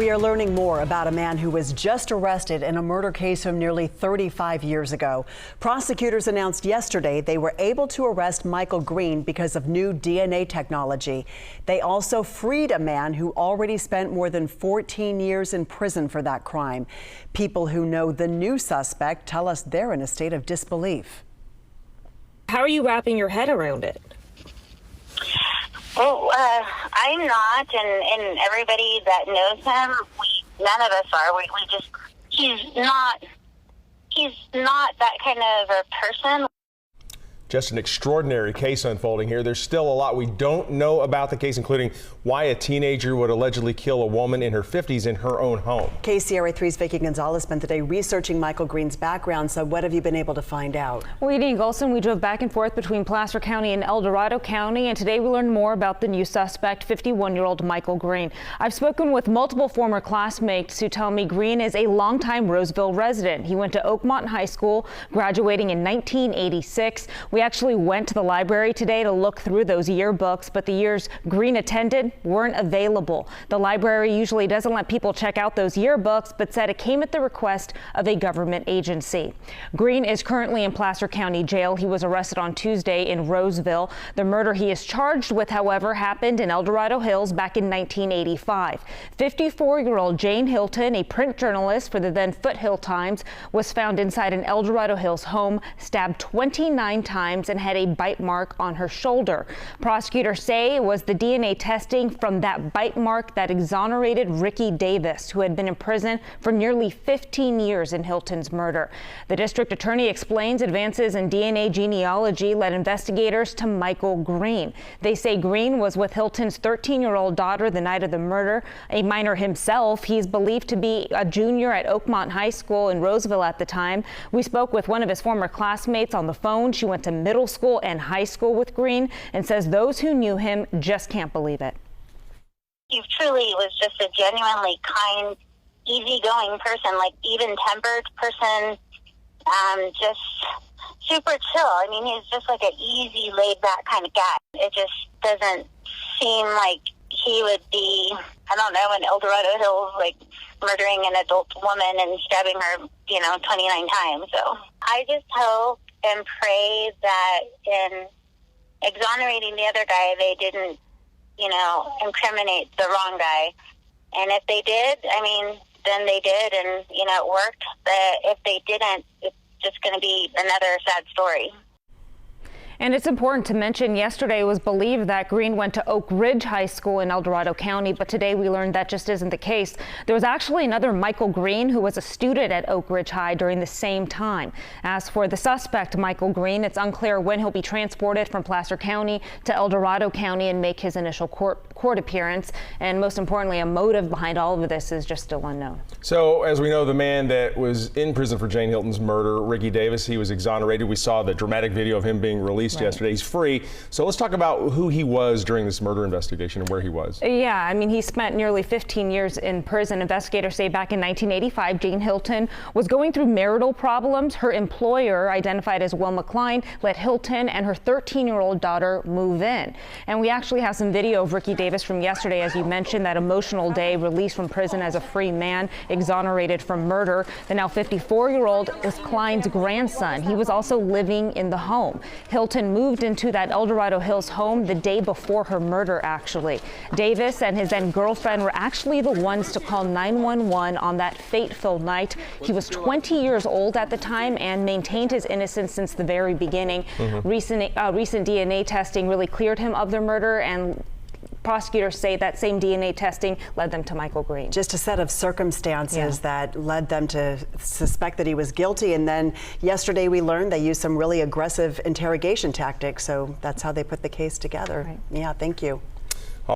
We are learning more about a man who was just arrested in a murder case from nearly 35 years ago. Prosecutors announced yesterday they were able to arrest Michael Green because of new DNA technology. They also freed a man who already spent more than 14 years in prison for that crime. People who know the new suspect tell us they're in a state of disbelief. How are you wrapping your head around it? Well, I'm not, and everybody that knows him, none of us are. He's not that kind of a person. Just an extraordinary case unfolding here. There's still a lot we don't know about the case, including why a teenager would allegedly kill a woman in her 50s in her own home. KCRA 3's Vicki Gonzalez spent the day researching Michael Green's background. So what have you been able to find out? Well, Edie Golson, we drove back and forth between Placer County and El Dorado County, and today we learned more about the new suspect, 51-year-old Michael Green. I've spoken with multiple former classmates who tell me Green is a longtime Roseville resident. He went to Oakmont High School, graduating in 1986. We actually went to the library today to look through those yearbooks, but the years Green attended weren't available. The library usually doesn't let people check out those yearbooks, but said it came at the request of a government agency. Green is currently in Placer County Jail. He was arrested on Tuesday in Roseville. The murder he is charged with, however, happened in El Dorado Hills back in 1985. 54-year-old Jane Hilton, a print journalist for the then Foothill Times, was found inside an El Dorado Hills home, stabbed 29 times and had a bite mark on her shoulder. Prosecutors say it was the DNA testing from that bite mark that exonerated Ricky Davis, who had been in prison for nearly 15 years in Hilton's murder. The district attorney explains advances in DNA genealogy led investigators to Michael Green. They say Green was with Hilton's 13-year-old daughter the night of the murder. A minor himself, he's believed to be a junior at Oakmont High School in Roseville at the time. We spoke with one of his former classmates on the phone. She went to middle school and high school with Green and says those who knew him just can't believe it. He truly was just a genuinely kind, easygoing person, like even-tempered person, just super chill. I mean, he's just like an easy, laid-back kind of guy. It just doesn't seem like he would be, I don't know, in El Dorado Hills, like murdering an adult woman and stabbing her, 29 times. So I just hope and pray that in exonerating the other guy, they didn't, incriminate the wrong guy. And if they did, then they did, and, it worked. But if they didn't, it's just going to be another sad story. And it's important to mention yesterday it was believed that Green went to Oak Ridge High School in El Dorado County, but today we learned that just isn't the case. There was actually another Michael Green who was a student at Oak Ridge High during the same time. As for the suspect, Michael Green, it's unclear when he'll be transported from Placer County to El Dorado County and make his initial court appearance. And most importantly, a motive behind all of this is just still unknown. So as we know, the man that was in prison for Jane Hilton's murder, Ricky Davis, he was exonerated. We saw the dramatic video of him being released yesterday. He's free. So let's talk about who he was during this murder investigation and where he was. Yeah, he spent nearly 15 years in prison. Investigators say back in 1985, Jane Hilton was going through marital problems. Her employer, identified as Wilma Klein, let Hilton and her 13-year-old daughter move in. And we actually have some video of Ricky Davis from yesterday, as you mentioned, that emotional day, released from prison as a free man, exonerated from murder. The now 54-year-old is Klein's grandson. He was also living in the home. Hilton moved into that El Dorado Hills home the day before her murder, actually. Davis and his then girlfriend were actually the ones to call 911 on that fate-filled night. He was 20 years old at the time and maintained his innocence since the very beginning. Recent DNA testing really cleared him of the murder, and prosecutors say that same DNA testing led them to Michael Green. Just a set of circumstances that led them to suspect that he was guilty. And then yesterday we learned they used some really aggressive interrogation tactics. So that's how they put the case together. Yeah, thank you.